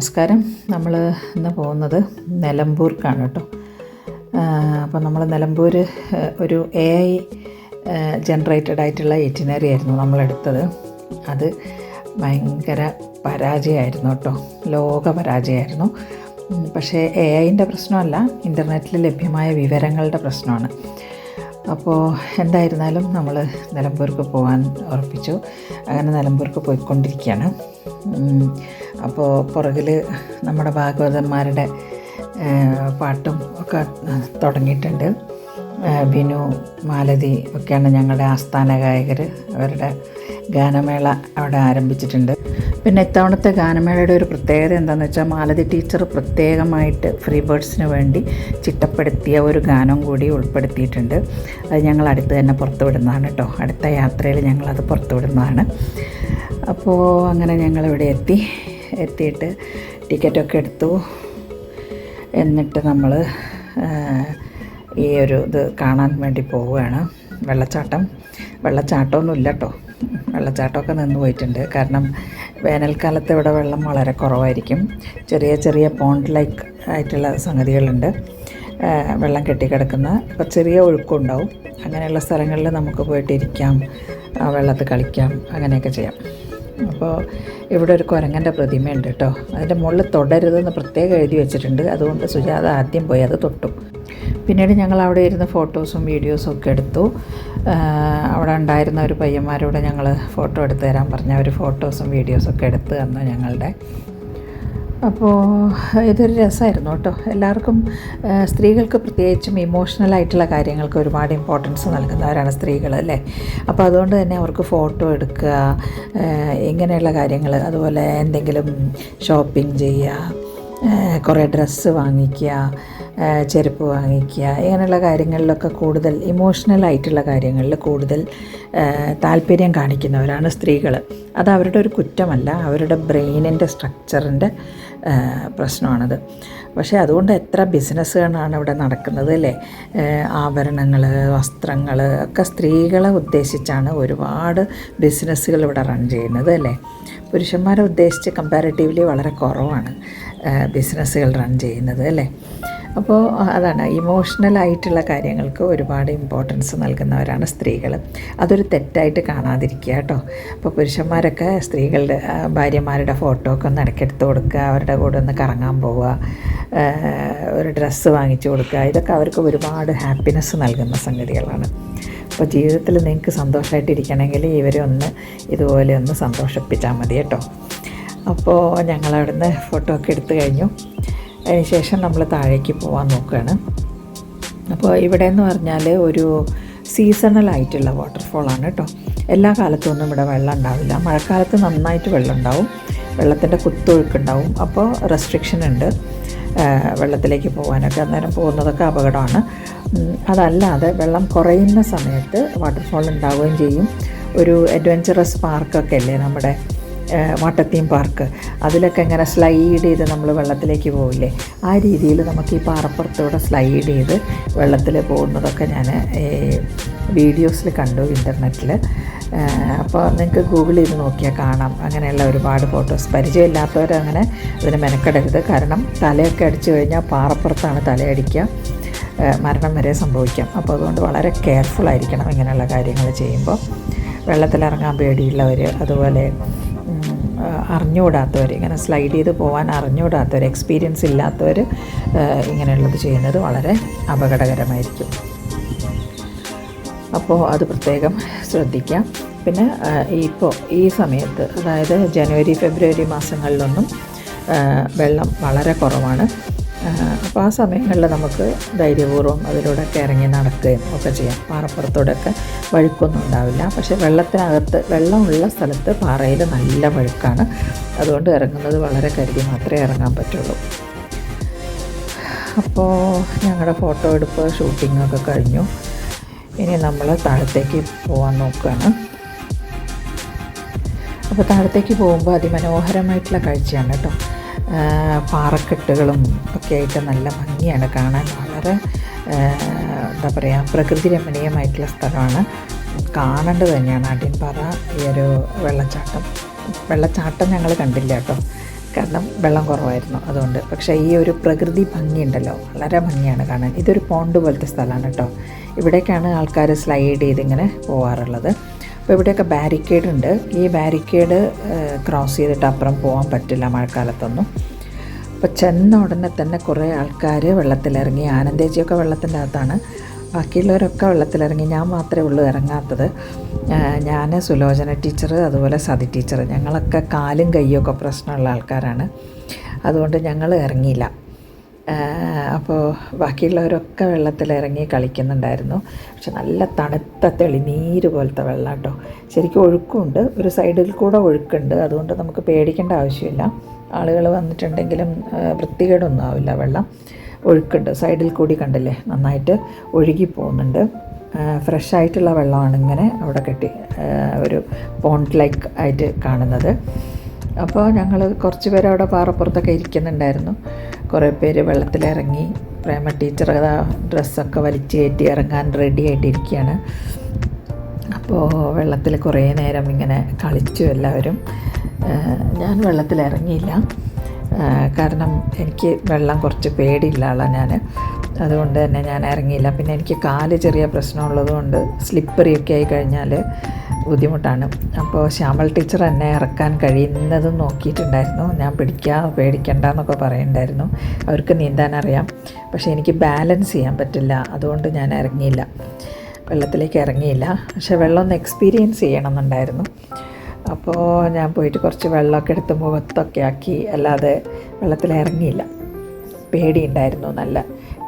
നമസ്കാരം. നമ്മൾ ഇന്ന് പോകുന്നത് നിലമ്പൂർക്കാണ് കേട്ടോ. അപ്പോൾ നമ്മൾ നിലമ്പൂർ ഒരു AI ജനറേറ്റഡ് ആയിട്ടുള്ള ഇറ്റിനറി ആയിരുന്നു നമ്മളെടുത്തത്. അത് ഭയങ്കര പരാജയമായിരുന്നു കേട്ടോ, ലോക പരാജയമായിരുന്നു. പക്ഷേ AIൻ്റെ പ്രശ്നമല്ല, ഇൻ്റർനെറ്റിൽ ലഭ്യമായ വിവരങ്ങളുടെ പ്രശ്നമാണ്. അപ്പോൾ എന്തായിരുന്നാലും നമ്മൾ നിലമ്പൂർക്ക് പോകാൻ ഉറപ്പിച്ചു. അങ്ങനെ നിലമ്പൂർക്ക് പോയിക്കൊണ്ടിരിക്കുകയാണ്. അപ്പോൾ പുറകിൽ നമ്മുടെ ഭാഗവതന്മാരുടെ പാട്ടും ഒക്കെ തുടങ്ങിയിട്ടുണ്ട്. ബിനു, മാലതി ഒക്കെയാണ് ഞങ്ങളുടെ ആസ്ഥാന ഗായകർ. അവരുടെ ഗാനമേള അവിടെ ആരംഭിച്ചിട്ടുണ്ട്. പിന്നെ ഇത്തവണത്തെ ഗാനമേളയുടെ ഒരു പ്രത്യേകത എന്താണെന്ന് വെച്ചാൽ, മാലതി ടീച്ചർ പ്രത്യേകമായിട്ട് ഫ്രീ ബേർഡ്സിന് വേണ്ടി ചിട്ടപ്പെടുത്തിയ ഒരു ഗാനം കൂടി ഉൾപ്പെടുത്തിയിട്ടുണ്ട്. അത് ഞങ്ങൾ അടുത്ത് തന്നെ പുറത്തുവിടുന്നതാണ് കേട്ടോ. അടുത്ത യാത്രയിൽ ഞങ്ങളത് പുറത്തുവിടുന്നതാണ്. അപ്പോൾ അങ്ങനെ ഞങ്ങളിവിടെ എത്തിയിട്ട് ടിക്കറ്റൊക്കെ എടുത്തു. എന്നിട്ട് നമ്മൾ ഈ ഒരു ഇത് കാണാൻ വേണ്ടി പോവുകയാണ്. വെള്ളച്ചാട്ടമൊന്നുമില്ല കേട്ടോ. വെള്ളച്ചാട്ടമൊക്കെ നിന്ന് പോയിട്ടുണ്ട്. കാരണം വേനൽക്കാലത്ത് ഇവിടെ വെള്ളം വളരെ കുറവായിരിക്കും. ചെറിയ ചെറിയ പോണ്ട് ലൈക്ക് ആയിട്ടുള്ള സംഗതികളുണ്ട്, വെള്ളം കെട്ടിക്കിടക്കുന്ന. അപ്പോൾ ചെറിയ ഒഴുക്കുണ്ടാവും. അങ്ങനെയുള്ള സ്ഥലങ്ങളിൽ നമുക്ക് പോയിട്ട് ഇരിക്കാം, വെള്ളത്തിൽ കളിക്കാം, അങ്ങനെയൊക്കെ ചെയ്യാം. അപ്പോൾ ഇവിടെ ഒരു കുരങ്ങൻ്റെ പ്രതിമയുണ്ട് കേട്ടോ. അതിൻ്റെ മുകളിൽ തൊടരുതെന്ന് പ്രത്യേകം എഴുതി വെച്ചിട്ടുണ്ട്. അതുകൊണ്ട് സുജാത ആദ്യം പോയി അത് തൊട്ടു. പിന്നീട് ഞങ്ങൾ അവിടെ ഇരുന്ന് ഫോട്ടോസും വീഡിയോസും ഒക്കെ എടുത്തു. അവിടെ ഉണ്ടായിരുന്ന ഒരു പയ്യന്മാരോട് ഞങ്ങൾ ഫോട്ടോ എടുത്ത് തരാൻ പറഞ്ഞ അവർ ഫോട്ടോസും വീഡിയോസൊക്കെ എടുത്ത് തന്നു ഞങ്ങളുടെ. അപ്പോൾ ഇതൊരു രസമായിരുന്നു കേട്ടോ. എല്ലാവർക്കും, സ്ത്രീകൾക്ക് പ്രത്യേകിച്ചും ഇമോഷണലായിട്ടുള്ള കാര്യങ്ങൾക്ക് ഒരുപാട് ഇമ്പോർട്ടൻസ് നൽകുന്നവരാണ് സ്ത്രീകൾ, അല്ലേ? അപ്പോൾ അതുകൊണ്ട് തന്നെ അവർക്ക് ഫോട്ടോ എടുക്കുക, ഇങ്ങനെയുള്ള കാര്യങ്ങൾ, അതുപോലെ എന്തെങ്കിലും ഷോപ്പിംഗ് ചെയ്യുക, കുറേ ഡ്രസ്സ് വാങ്ങിക്കുക, ചെരുപ്പ് വാങ്ങിക്കുക, ഇങ്ങനെയുള്ള കാര്യങ്ങളിലൊക്കെ കൂടുതൽ ഇമോഷണലായിട്ടുള്ള കാര്യങ്ങളിൽ കൂടുതൽ താല്പര്യം കാണിക്കുന്നവരാണ് സ്ത്രീകൾ. അത് അവരുടെ ഒരു കുറ്റമല്ല, അവരുടെ ബ്രെയിനിൻ്റെ സ്ട്രക്ചറിൻ്റെ പ്രശ്നമാണത്. പക്ഷേ അതുകൊണ്ട് എത്ര ബിസിനസ്സുകളാണ് ഇവിടെ നടക്കുന്നത്, അല്ലേ? ആഭരണങ്ങൾ, വസ്ത്രങ്ങൾ ഒക്കെ സ്ത്രീകളെ ഉദ്ദേശിച്ചാണ് ഒരുപാട് ബിസിനസ്സുകൾ ഇവിടെ റൺ ചെയ്യുന്നത്, അല്ലേ? പുരുഷന്മാരെ ഉദ്ദേശിച്ച് കമ്പാരിറ്റീവ്ലി വളരെ കുറവാണ് ബിസിനസ്സുകൾ റൺ ചെയ്യുന്നത്, അല്ലേ? അപ്പോൾ അതാണ്, ഇമോഷണലായിട്ടുള്ള കാര്യങ്ങൾക്ക് ഒരുപാട് ഇമ്പോർട്ടൻസ് നൽകുന്നവരാണ് സ്ത്രീകൾ. അതൊരു തെറ്റായിട്ട് കാണാതിരിക്കുക കേട്ടോ. അപ്പോൾ പുരുഷന്മാരൊക്കെ സ്ത്രീകളുടെ ഭാര്യമാരുടെ ഫോട്ടോ ഒക്കെ ഒന്ന് ഇടയ്ക്കെടുത്ത് കൊടുക്കുക, അവരുടെ കൂടെ ഒന്ന് കറങ്ങാൻ പോവുക, ഒരു ഡ്രസ്സ് വാങ്ങിച്ചു കൊടുക്കുക, ഇതൊക്കെ അവർക്ക് ഒരുപാട് ഹാപ്പിനെസ് നൽകുന്ന സംഗതികളാണ്. അപ്പോൾ ജീവിതത്തിൽ നിങ്ങൾക്ക് സന്തോഷമായിട്ടിരിക്കണമെങ്കിൽ ഇവരെ ഇതുപോലെ ഒന്ന് സന്തോഷിപ്പിച്ചാൽ മതി കേട്ടോ. അപ്പോൾ ഞങ്ങളവിടുന്ന് ഫോട്ടോ ഒക്കെ എടുത്തു കഴിഞ്ഞു. അതിനുശേഷം നമ്മൾ താഴേക്ക് പോകാൻ നോക്കുകയാണ്. അപ്പോൾ ഇവിടെ എന്ന് പറഞ്ഞാൽ ഒരു സീസണലായിട്ടുള്ള വാട്ടർഫോളാണ് കേട്ടോ. എല്ലാ കാലത്തും ഒന്നും ഇവിടെ വെള്ളം ഉണ്ടാവില്ല. മഴക്കാലത്ത് നന്നായിട്ട് വെള്ളം ഉണ്ടാവും, വെള്ളത്തിൻ്റെ കുത്തൊഴുക്കുണ്ടാവും. അപ്പോൾ റെസ്ട്രിക്ഷൻ ഉണ്ട് വെള്ളത്തിലേക്ക് പോകാനൊക്കെ. അന്നേരം പോകുന്നതൊക്കെ അപകടമാണ്. അതല്ലാതെ വെള്ളം കുറയുന്ന സമയത്ത് വാട്ടർഫോൾ ഉണ്ടാവുകയും ചെയ്യും. ഒരു അഡ്വഞ്ചറസ് പാർക്കൊക്കെ അല്ലേ നമ്മുടെ വാട്ടർ പാർക്ക്, അതിലൊക്കെ ഇങ്ങനെ സ്ലൈഡ് ചെയ്ത് നമ്മൾ വെള്ളത്തിലേക്ക് പോവില്ലേ, ആ രീതിയിൽ നമുക്ക് ഈ പാറപ്പുറത്തൂടെ സ്ലൈഡ് ചെയ്ത് വെള്ളത്തിൽ പോകുന്നതൊക്കെ ഞാൻ വീഡിയോസിൽ കണ്ടു ഇൻ്റർനെറ്റിൽ. അപ്പോൾ നിങ്ങൾക്ക് ഗൂഗിൾ ചെയ്ത് നോക്കിയാൽ കാണാം. അങ്ങനെയുള്ള ഒരുപാട് ഫോട്ടോസ്. പരിചയമില്ലാത്തവരങ്ങനെ അതിന് മെനക്കെടരുത്. കാരണം തലയൊക്കെ അടിച്ചു കഴിഞ്ഞാൽ പാറപ്പുറത്താണ് തലയടിക്കുക, മരണം വരെ സംഭവിക്കാം. അപ്പോൾ അതുകൊണ്ട് വളരെ കെയർഫുള്ളായിരിക്കണം ഇങ്ങനെയുള്ള കാര്യങ്ങൾ ചെയ്യുമ്പോൾ. വെള്ളത്തിലിറങ്ങാൻ പേടിയുള്ളവർ, അതുപോലെ അറിഞ്ഞുകൂടാത്തവർ, ഇങ്ങനെ സ്ലൈഡ് ചെയ്ത് പോകാൻ അറിഞ്ഞുകൂടാത്തവർ, എക്സ്പീരിയൻസ് ഇല്ലാത്തവർ ഇങ്ങനെയുള്ളത് ചെയ്യുന്നത് വളരെ അപകടകരമായിരിക്കും. അപ്പോൾ അത് പ്രത്യേകം ശ്രദ്ധിക്കാം. പിന്നെ ഇപ്പോൾ ഈ സമയത്ത്, അതായത് ജനുവരി ഫെബ്രുവരി മാസങ്ങളിലൊന്നും വെള്ളം വളരെ കുറവാണ്. അപ്പോൾ ആ സമയങ്ങളിൽ നമുക്ക് ധൈര്യപൂർവ്വം അതിലൂടെയൊക്കെ ഇറങ്ങി നടക്കുകയും ഒക്കെ ചെയ്യാം. പാറപ്പുറത്തോടെയൊക്കെ വഴുക്കൊന്നും ഉണ്ടാവില്ല. പക്ഷേ വെള്ളത്തിനകത്ത്, വെള്ളമുള്ള സ്ഥലത്ത് പാറയിൽ നല്ല വഴുക്കാണ്. അതുകൊണ്ട് ഇറങ്ങുന്നത് വളരെ കരുതി മാത്രമേ ഇറങ്ങാൻ പറ്റുള്ളൂ. അപ്പോൾ ഞങ്ങളുടെ ഫോട്ടോ എടുപ്പ്, ഷൂട്ടിങ്ങൊക്കെ കഴിഞ്ഞു. ഇനി നമ്മൾ താഴത്തേക്ക് പോകാൻ നോക്കുകയാണ്. അപ്പോൾ താഴത്തേക്ക് പോകുമ്പോൾ അതിമനോഹരമായിട്ടുള്ള കാഴ്ചയാണ് കേട്ടോ. പാറക്കെട്ടുകളും ഒക്കെ ആയിട്ട് നല്ല ഭംഗിയാണ് കാണാൻ. വളരെ എന്താ പറയുക, പ്രകൃതി രമണീയമായിട്ടുള്ള സ്ഥലമാണ്. കാണേണ്ടത് തന്നെയാണ് ആഢ്യൻപാറ ഈ ഒരു വെള്ളച്ചാട്ടം ഞങ്ങൾ കണ്ടില്ല കേട്ടോ. കാരണം വെള്ളം കുറവായിരുന്നു അതുകൊണ്ട്. പക്ഷേ ഈ ഒരു പ്രകൃതി ഭംഗിയുണ്ടല്ലോ, വളരെ ഭംഗിയാണ് കാണാൻ. ഇതൊരു പോണ്ട് പോലത്തെ സ്ഥലമാണ് കേട്ടോ. ഇവിടേക്കാണ് ആൾക്കാർ സ്ലൈഡ് ചെയ്തിങ്ങനെ പോകാറുള്ളത്. അപ്പോൾ ഇവിടെയൊക്കെ ബാരിക്കേഡ് ഉണ്ട്. ഈ ബാരിക്കേഡ് ക്രോസ് ചെയ്തിട്ട് അപ്പുറം പോകാൻ പറ്റില്ല മഴക്കാലത്തൊന്നും. അപ്പോൾ ചെന്ന ഉടനെ തന്നെ കുറേ ആൾക്കാർ വെള്ളത്തിലിറങ്ങി. ആനന്ദേച്ചിയൊക്കെ വെള്ളത്തിൻ്റെ അകത്താണ്, ബാക്കിയുള്ളവരൊക്കെ വെള്ളത്തിലിറങ്ങി. ഞാൻ മാത്രമേ ഉള്ളൂ ഇറങ്ങാത്തത്. ഞാൻ, സുലോചന ടീച്ചർ, അതുപോലെ സതി ടീച്ചർ, ഞങ്ങളൊക്കെ കാലും കയ്യൊക്കെ പ്രശ്നമുള്ള ആൾക്കാരാണ്. അതുകൊണ്ട് ഞങ്ങൾ ഇറങ്ങിയില്ല. അപ്പോൾ ബാക്കിയുള്ളവരൊക്കെ വെള്ളത്തിലിറങ്ങി കളിക്കുന്നുണ്ടായിരുന്നു. പക്ഷെ നല്ല തണുത്ത തെളിനീര് പോലത്തെ വെള്ളം കേട്ടോ. ശരിക്കും ഒഴുക്കുണ്ട്, ഒരു സൈഡിൽ കൂടെ ഒഴുക്കുണ്ട്. അതുകൊണ്ട് നമുക്ക് പേടിക്കേണ്ട ആവശ്യമില്ല. ആളുകൾ വന്നിട്ടുണ്ടെങ്കിലും വൃത്തികേടൊന്നും ആവില്ല. വെള്ളം ഒഴുക്കുണ്ട്, സൈഡിൽ കൂടി കണ്ടില്ലേ, നന്നായിട്ട് ഒഴുകി പോകുന്നുണ്ട്. ഫ്രഷായിട്ടുള്ള വെള്ളമാണ് ഇങ്ങനെ അവിടെ കെട്ടി ഒരു പോണ്ട് ലൈക്ക് ആയിട്ട് കാണുന്നത്. അപ്പോൾ ഞങ്ങൾ കുറച്ച് പേര് അവിടെ പാറപ്പുറത്തൊക്കെ ഇരിക്കുന്നുണ്ടായിരുന്നു. കുറേ പേര് വെള്ളത്തിലിറങ്ങി. പ്രേമ ടീച്ചർ ഡ്രസ്സൊക്കെ വലിച്ചു കയറ്റി ഇറങ്ങാൻ റെഡി ആയിട്ടിരിക്കുകയാണ്. അപ്പോൾ വെള്ളത്തിൽ കുറേ നേരം ഇങ്ങനെ കളിച്ചു എല്ലാവരും. ഞാൻ വെള്ളത്തിലിറങ്ങിയില്ല, കാരണം എനിക്ക് വെള്ളം കുറച്ച് പേടിയുള്ള ആളാണ് ഞാൻ. അതുകൊണ്ട് തന്നെ ഞാൻ ഇറങ്ങിയില്ല. പിന്നെ എനിക്ക് കാല് ചെറിയ പ്രശ്നമുള്ളതുകൊണ്ട് സ്ലിപ്പറിയൊക്കെ ആയി കഴിഞ്ഞാൽ ബുദ്ധിമുട്ടാണ്. അപ്പോൾ ശ്യാമൾ ടീച്ചർ എന്നെ ഇറക്കാൻ കഴിയുന്നതും നോക്കിയിട്ടുണ്ടായിരുന്നു. ഞാൻ പേടിക്കണ്ട എന്നൊക്കെ പറയുന്നുണ്ടായിരുന്നു. അവർക്ക് നീന്താൻ അറിയാം, പക്ഷേ എനിക്ക് ബാലൻസ് ചെയ്യാൻ പറ്റില്ല. അതുകൊണ്ട് ഞാൻ ഇറങ്ങിയില്ല, വെള്ളത്തിലേക്ക് ഇറങ്ങിയില്ല. പക്ഷേ വെള്ളം ഒന്ന് എക്സ്പീരിയൻസ് ചെയ്യണമെന്നുണ്ടായിരുന്നു. അപ്പോൾ ഞാൻ പോയിട്ട് കുറച്ച് വെള്ളമൊക്കെ എടുത്ത് മുഖത്തൊക്കെ ആക്കി, അല്ലാതെ വെള്ളത്തിൽ ഇറങ്ങിയില്ല. പേടിയുണ്ടായിരുന്നു നല്ല,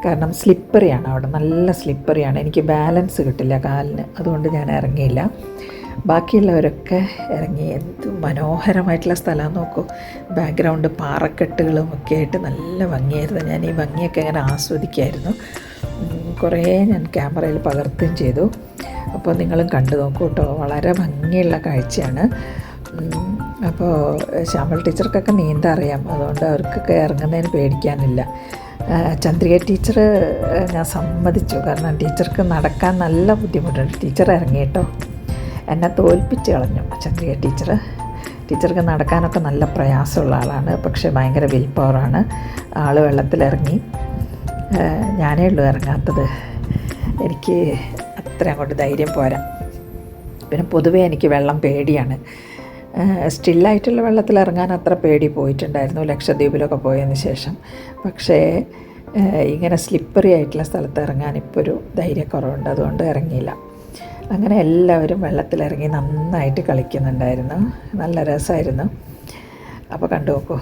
കാരണം സ്ലിപ്പറിയാണ് അവിടെ, നല്ല സ്ലിപ്പറിയാണ്. എനിക്ക് ബാലൻസ് കിട്ടില്ല കാലിന്, അതുകൊണ്ട് ഞാൻ ഇറങ്ങിയില്ല. ബാക്കിയുള്ളവരൊക്കെ ഇറങ്ങി. എന്ത് മനോഹരമായിട്ടുള്ള സ്ഥലം നോക്കൂ. ബാക്ക്ഗ്രൗണ്ട് പാറക്കെട്ടുകളും ഒക്കെ ആയിട്ട് നല്ല ഭംഗിയായിരുന്നു. ഞാൻ ഈ ഭംഗിയൊക്കെ ഇങ്ങനെ ആസ്വദിക്കുമായിരുന്നു. കുറേ ഞാൻ ക്യാമറയിൽ പകർത്തുകയും ചെയ്തു. അപ്പോൾ നിങ്ങളും കണ്ടു നോക്കൂ കേട്ടോ, വളരെ ഭംഗിയുള്ള കാഴ്ചയാണ്. അപ്പോൾ ശ്യാമൾ ടീച്ചർക്കൊക്കെ നീന്താൻ അറിയാം, അതുകൊണ്ട് അവർക്കൊക്കെ ഇറങ്ങുന്നതിന് പേടിക്കാനില്ല. ചന്ദ്രിക ടീച്ചർ ഞാൻ സമ്മതിച്ചു, കാരണം ടീച്ചർക്ക് നടക്കാൻ നല്ല ബുദ്ധിമുട്ടുണ്ട്. ടീച്ചർ ഇറങ്ങി കേട്ടോ, എന്നെ തോൽപ്പിച്ച് കളഞ്ഞു ചന്ദ്രിക ടീച്ചർ. ടീച്ചർക്ക് നടക്കാനൊക്കെ നല്ല പ്രയാസമുള്ള ആളാണ്, പക്ഷേ ഭയങ്കര വിൽ പവറാണ്. ആൾ വെള്ളത്തിലിറങ്ങി. ഞാനേ ഉള്ളൂ ഇറങ്ങാത്തത്. എനിക്ക് അത്ര അങ്ങോട്ട് ധൈര്യം പോരാ. പിന്നെ പൊതുവേ എനിക്ക് വെള്ളം പേടിയാണ്. സ്റ്റില്ലായിട്ടുള്ള വെള്ളത്തിൽ ഇറങ്ങാൻ അത്ര പേടി പോയിട്ടുണ്ടായിരുന്നു ലക്ഷദ്വീപിലൊക്കെ പോയതിന് ശേഷം. പക്ഷേ ഇങ്ങനെ സ്ലിപ്പറി ആയിട്ടുള്ള സ്ഥലത്ത് ഇറങ്ങാൻ ഇപ്പോൾ ഒരു ധൈര്യക്കുറവുണ്ട്, അതുകൊണ്ട് ഇറങ്ങിയില്ല. അങ്ങനെ എല്ലാവരും വെള്ളത്തിലിറങ്ങി നന്നായിട്ട് കളിക്കുന്നുണ്ടായിരുന്നു. നല്ല രസമായിരുന്നു. അപ്പോൾ കണ്ടു നോക്കൂ.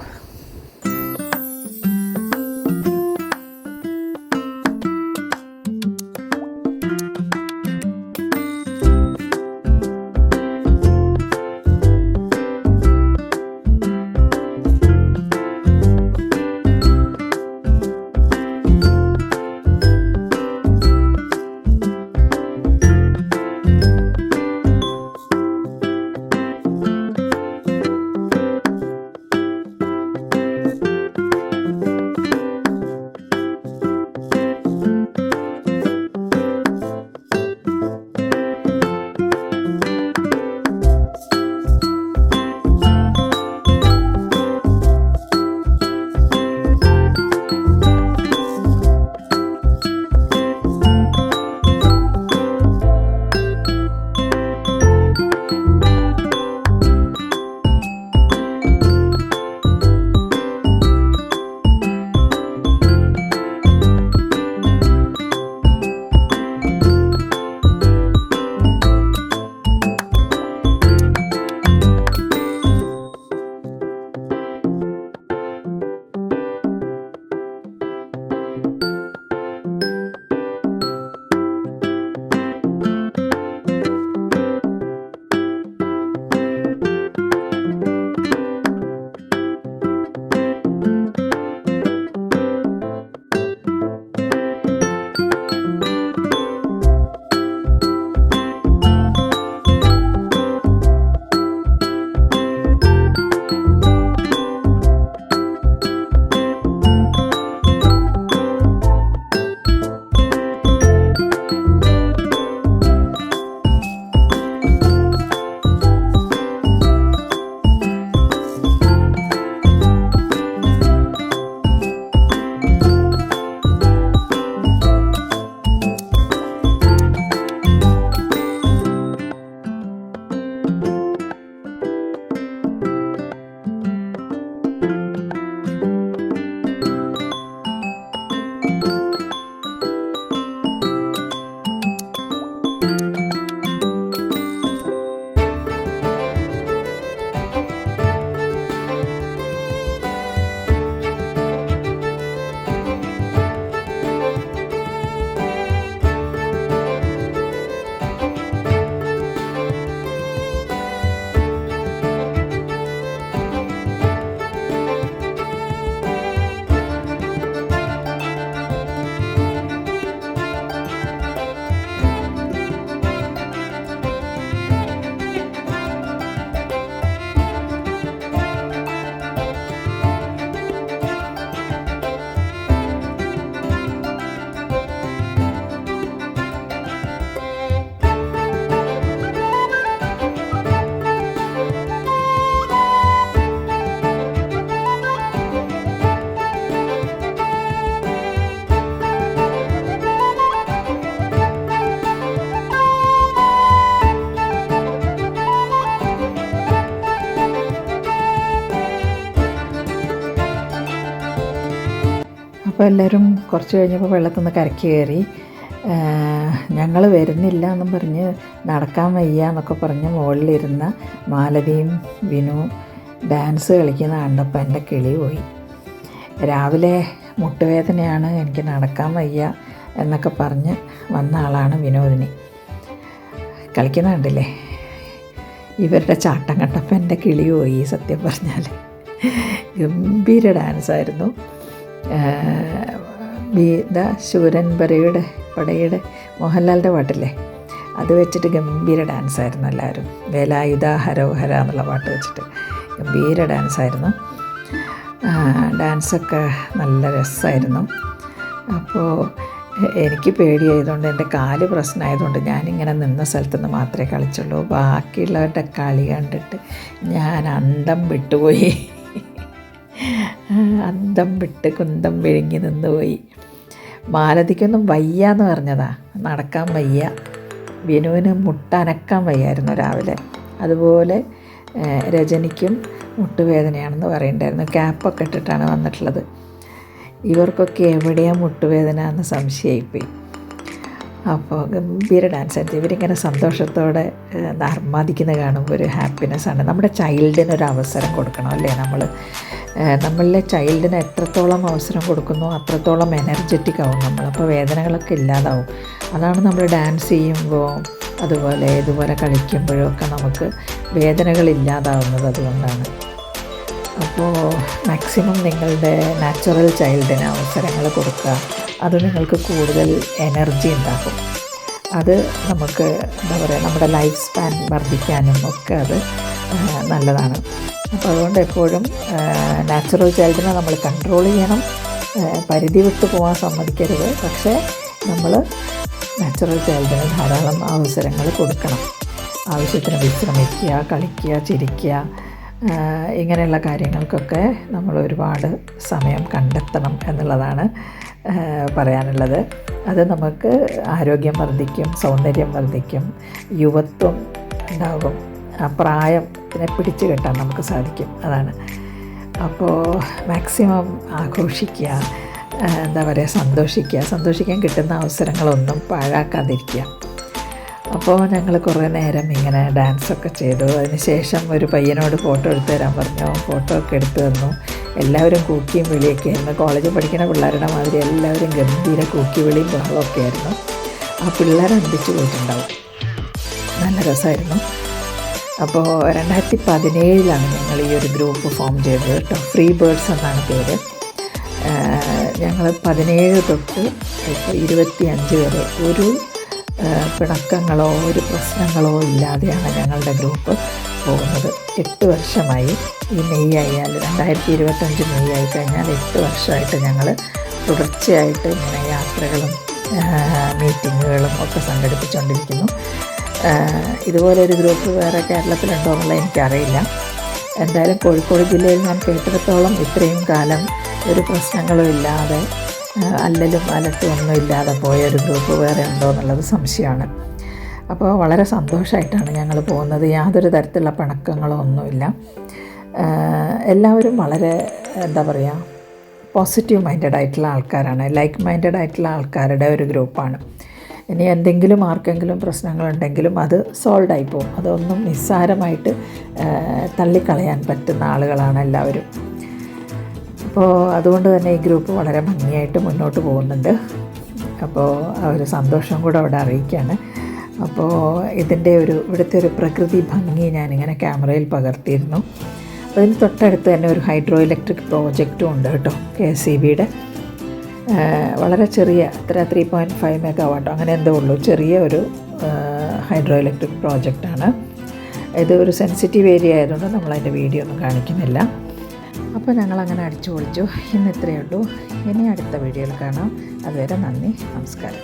അപ്പോൾ എല്ലാവരും കുറച്ച് കഴിഞ്ഞപ്പോൾ വെള്ളത്തിൽ നിന്ന് കരയ്ക്ക് കയറി. ഞങ്ങൾ വരുന്നില്ല എന്നും പറഞ്ഞ് നടക്കാൻ വയ്യ എന്നൊക്കെ പറഞ്ഞ് മുകളിലിരുന്ന മാലതിയും വിനുവും ഡാൻസ് കളിക്കുന്ന കണ്ടപ്പോൾ എൻ്റെ കിളി പോയി. രാവിലെ മുട്ടുവേദനയാണ്, എനിക്ക് നടക്കാൻ വയ്യ എന്നൊക്കെ പറഞ്ഞ് വന്ന ആളാണ് വിനോദിനി. കളിക്കുന്ന കണ്ടില്ലേ, ഇവരുടെ ചാട്ടം കണ്ടപ്പോൾ എൻ്റെ കിളി പോയി. സത്യം പറഞ്ഞാൽ ഗംഭീര ഡാൻസായിരുന്നു. ശൂരൻ പടയുടെ മോഹൻലാലിൻ്റെ പാട്ടില്ലേ, അത് വെച്ചിട്ട് ഗംഭീര ഡാൻസായിരുന്നു. എല്ലാവരും വേലായുധ ഹരോ ഹര എന്നുള്ള പാട്ട് വെച്ചിട്ട് ഗംഭീര ഡാൻസായിരുന്നു. ഡാൻസൊക്കെ നല്ല രസമായിരുന്നു. അപ്പോൾ എനിക്ക് പേടിയായതുകൊണ്ട്, എൻ്റെ കാല് പ്രശ്നമായതുകൊണ്ട് ഞാനിങ്ങനെ നിന്ന സ്ഥലത്തുനിന്ന് മാത്രമേ കളിച്ചുള്ളൂ. ബാക്കിയുള്ളവരുടെ കളി കണ്ടിട്ട് ഞാൻ അന്തം വിട്ടുപോയി. അന്തം വിട്ട് കുന്തം വിഴുങ്ങി നിന്നുപോയി. മാലതിക്കൊന്നും വയ്യ എന്ന് പറഞ്ഞതാ, നടക്കാൻ വയ്യ. വിനുവിന് മുട്ടനക്കാൻ വയ്യായിരുന്നു രാവിലെ. അതുപോലെ രജനിക്കും മുട്ടുവേദനയാണെന്ന് പറയുന്നുണ്ടായിരുന്നു. ക്യാപ്പൊക്കെ ഇട്ടിട്ടാണ് വന്നിട്ടുള്ളത്. ഇവർക്കൊക്കെ എവിടെയാണ് മുട്ടുവേദന എന്ന് സംശയമായിപ്പോയി. അപ്പോൾ ഗംഭീര ഡാൻസ് ആയിരുന്നു. ഇവരിങ്ങനെ സന്തോഷത്തോടെ ആർമാദിക്കുന്നത് കാണുമ്പോൾ ഒരു ഹാപ്പിനെസ്സാണ്. നമ്മുടെ ചൈൽഡിനൊരു അവസരം കൊടുക്കണം അല്ലേ? നമ്മളിലെ ചൈൽഡിന് എത്രത്തോളം അവസരം കൊടുക്കുന്നോ അത്രത്തോളം എനർജറ്റിക് ആവും നമ്മൾ. അപ്പോൾ വേദനകളൊക്കെ ഇല്ലാതാവും. അതാണ് നമ്മൾ ഡാൻസ് ചെയ്യുമ്പോൾ അതുപോലെ ഇതുപോലെ കളിക്കുമ്പോഴൊക്കെ നമുക്ക് വേദനകൾ ഇല്ലാതാവുന്നത് അതുകൊണ്ടാണ്. അപ്പോൾ മാക്സിമം നിങ്ങളുടെ നാച്ചുറൽ ചൈൽഡിന് അവസരങ്ങൾ കൊടുക്കുക. അത് നിങ്ങൾക്ക് കൂടുതൽ എനർജി ഉണ്ടാക്കും. അത് നമുക്ക് എന്താ പറയുക, നമ്മുടെ ലൈഫ് സ്പാൻ വർദ്ധിക്കാനും ഒക്കെ അത് നല്ലതാണ്. അപ്പോൾ അതുകൊണ്ട് എപ്പോഴും നാച്ചുറൽ ചൈൽഡിനെ നമ്മൾ കൺട്രോൾ ചെയ്യണം. പരിധി വിട്ട് പോകാൻ സമ്മതിക്കരുത്. പക്ഷേ നമ്മൾ നാച്ചുറൽ ചൈൽഡിന് ധാരാളം അവസരങ്ങൾ കൊടുക്കണം. ആവശ്യത്തിന് വിശ്രമിക്കുക, കളിക്കുക, ചിരിക്കുക, ഇങ്ങനെയുള്ള കാര്യങ്ങൾക്കൊക്കെ നമ്മൾ ഒരുപാട് സമയം കണ്ടെത്തണം എന്നുള്ളതാണ് പറയാനുള്ളത്. അത് നമുക്ക് ആരോഗ്യം വർദ്ധിക്കും, സൗന്ദര്യം വർദ്ധിക്കും, യുവത്വം ഉണ്ടാകും. ആ പ്രായത്തിനെ പിടിച്ചു കെട്ടാൻ നമുക്ക് സാധിക്കും. അതാണ്. അപ്പോൾ മാക്സിമം ആഘോഷിക്കുക, എന്താ പറയുക, സന്തോഷിക്കാൻ കിട്ടുന്ന അവസരങ്ങളൊന്നും പാഴാക്കാതിരിക്കുക. അപ്പോൾ ഞങ്ങൾ കുറേ നേരം ഇങ്ങനെ ഡാൻസൊക്കെ ചെയ്തു. അതിനുശേഷം ഒരു പയ്യനോട് ഫോട്ടോ എടുത്ത് തരാൻ പറഞ്ഞു. ഫോട്ടോ ഒക്കെ എടുത്തു തന്നു. എല്ലാവരും കൂക്കിയും വിളിയൊക്കെ ആയിരുന്നു. കോളേജിൽ പഠിക്കുന്ന പിള്ളേരുടെ മാതിരി എല്ലാവരും ഗംഭീര കൂക്കി വിളിയും ബഹളമൊക്കെ ആയിരുന്നു. ആ പിള്ളേർ അന്തിച്ചു പോയിട്ടുണ്ടാവും. നല്ല രസമായിരുന്നു. അപ്പോൾ 2017 ഞങ്ങൾ ഈ ഒരു ഗ്രൂപ്പ് ഫോം ചെയ്തത് കേട്ടോ. ഫ്രീ ബേർഡ്സ് എന്നാണ് പേര്. ഞങ്ങൾ 17 തൊട്ട് 25 വരെ ഒരു പിണക്കങ്ങളോ ഒരു പ്രശ്നങ്ങളോ ഇല്ലാതെയാണ് ഞങ്ങളുടെ ഗ്രൂപ്പ് പോകുന്നത്. 8 വർഷമായി. ഈ മെയ് ആയാൽ 2025 മെയ് ആയി കഴിഞ്ഞാൽ 8 വർഷമായിട്ട് ഞങ്ങൾ തുടർച്ചയായിട്ട് ഇങ്ങനെ യാത്രകളും മീറ്റിങ്ങുകളും ഒക്കെ സംഘടിപ്പിച്ചുകൊണ്ടിരിക്കുന്നു. ഇതുപോലൊരു ഗ്രൂപ്പ് വേറെ കേരളത്തിലുണ്ടോ എന്നുള്ളത് എനിക്കറിയില്ല. എന്തായാലും കോഴിക്കോട് ജില്ലയിൽ ഞാൻ കേട്ടിടത്തോളം ഇത്രയും കാലം ഒരു പ്രശ്നങ്ങളും ഇല്ലാതെ അല്ലലും അലട്ടും ഒന്നും ഇല്ലാതെ പോയൊരു ഗ്രൂപ്പ് വേറെ ഉണ്ടോ എന്നുള്ളത് സംശയമാണ്. അപ്പോൾ വളരെ സന്തോഷമായിട്ടാണ് ഞങ്ങൾ പോകുന്നത്. യാതൊരു തരത്തിലുള്ള പിണക്കങ്ങളോ ഒന്നുമില്ല. എല്ലാവരും വളരെ എന്താ പറയുക, പോസിറ്റീവ് മൈൻഡഡ് ആയിട്ടുള്ള ആൾക്കാരാണ്. ലൈക്ക് മൈൻഡഡ് ആയിട്ടുള്ള ആൾക്കാരുടെ ഒരു ഗ്രൂപ്പാണ്. ഇനി എന്തെങ്കിലും ആർക്കെങ്കിലും പ്രശ്നങ്ങളുണ്ടെങ്കിലും അത് സോൾവ് ആയി പോകും. അതൊന്നും നിസ്സാരമായിട്ട് തള്ളിക്കളയാൻ പറ്റുന്ന ആളുകളാണ് എല്ലാവരും. അപ്പോൾ അതുകൊണ്ട് തന്നെ ഈ ഗ്രൂപ്പ് വളരെ ഭംഗിയായിട്ട് മുന്നോട്ട് പോകുന്നുണ്ട്. അപ്പോൾ ആ ഒരു സന്തോഷം കൂടെ അവിടെ അറിയിക്കുകയാണ്. അപ്പോൾ ഇവിടുത്തെ ഒരു പ്രകൃതി ഭംഗി ഞാനിങ്ങനെ ക്യാമറയിൽ പകർത്തിയിരുന്നു. അതിന് തൊട്ടടുത്ത് തന്നെ ഒരു ഹൈഡ്രോ ഇലക്ട്രിക് പ്രോജക്റ്റും ഉണ്ട് കേട്ടോ, KSEBയുടെ. വളരെ ചെറിയ 3.5 മെഗാവാട്ടോ അങ്ങനെ എന്തോ ഉള്ളൂ. ചെറിയ ഒരു ഹൈഡ്രോ ഇലക്ട്രിക് പ്രോജക്റ്റാണ് ഇത്. ഒരു സെൻസിറ്റീവ് ഏരിയ ആയതുകൊണ്ട് നമ്മളതിൻ്റെ വീഡിയോ ഒന്നും കാണിക്കുന്നില്ല. അപ്പോൾ ഞങ്ങളങ്ങനെ അടിച്ചു പൊളിച്ചു. ഇന്ന് ഇത്രയേ ഉള്ളൂ. ഇനി അടുത്ത വീഡിയോയിൽ കാണാം. അതുവരെ നന്ദി, നമസ്കാരം.